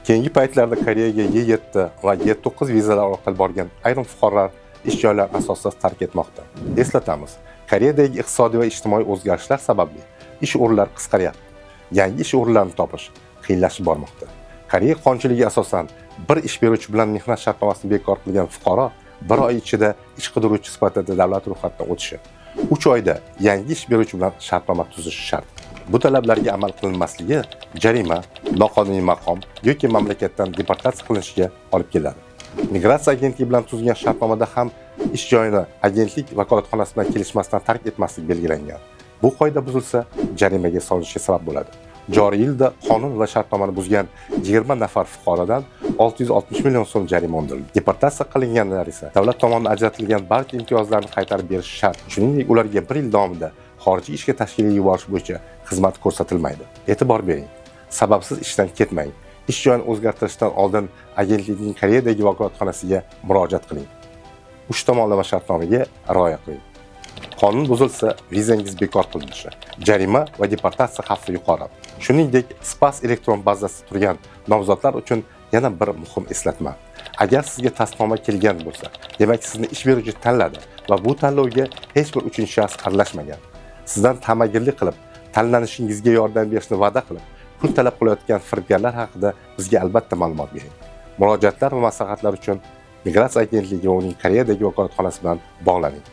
Keyingi paytlarda Koreyaga Y7 va Y9 vizalar orqali borgan ayrim fuqarolar ish joylari asossiz tark etmoqda. Eslatamiz, Koreyadagi iqtisodiy va ijtimoiy o'zgarishlar sababli ish o'rinlari qisqaryapti. Yangi ish o'rinlarini topish qiyinlashib bormoqda. Koreya qonunchiligi asosan bir ish beruvchi bilan mehnat shartnomasini bekor qilgan fuqaro 1 oy ichida ish qidiruvchi sifatida davlat ro'yxatidan o'tishi, 3 oyda yangi ish beruvchi bilan shartnoma tuzishi shart. Bu talablarga amal qilinmasligi jarima, noqonuniy maqom yoki mamlakatdan deportatsiya qilinishiga olib keladi. Migratsiya agentligi bilan tuzilgan shartnomada ham ish joyini agentlik vakolatxonasi bilan kelishmasdan tark etmaslik belgilangan. Bu qoida buzilsa, jarimaga solishiga sabab bo'ladi. Joriy yilda qonun va shartnomani buzgan 20 nafar fuqarodan 660 million so'm jarima undirildi. Deportatsiya qilinganlar esa davlat tomonidan ajratilgan barcha imtiyozlarni qaytarib berish shart. Shuningdek, ularga 1 yil davomida xorijiy ishga tashkiliy yuborish bo'yicha xizmat ko'rsatilmaydi. E'tibor bering. Sababsiz ishdan ketmang. Ish joyini o'zgartirishdan oldin agentlikning Koreyadagi vakolatxonasiga murojaat qiling. 3 tomonlama shartnomaga rioya qiling. Qonun buzilsa, vizangiz bekor qilinishi, jarima va deportatsiya xavfi yuqori. Shuningdek, SPAS elektron bazasida turgan nomzodlar uchun yana bir muhim eslatma. Agar sizga tasdiqnoma kelgan bo'lsa, demak sizni ish beruvchi tanladi va bu tanlovga hech bir uchinchi shaxs aralashmagan. Sizdan ta'magirlik qilib, tanlanishingizga yordam berishni va'da qilib, pul talab qilayotgan firibgarlar haqida bizga albatta ma'lumot bering. Murojaatlar va maslahatlar uchun Migratsiya agentligi va uning Koreyadagi vakolatxonasi bilan bog'laning.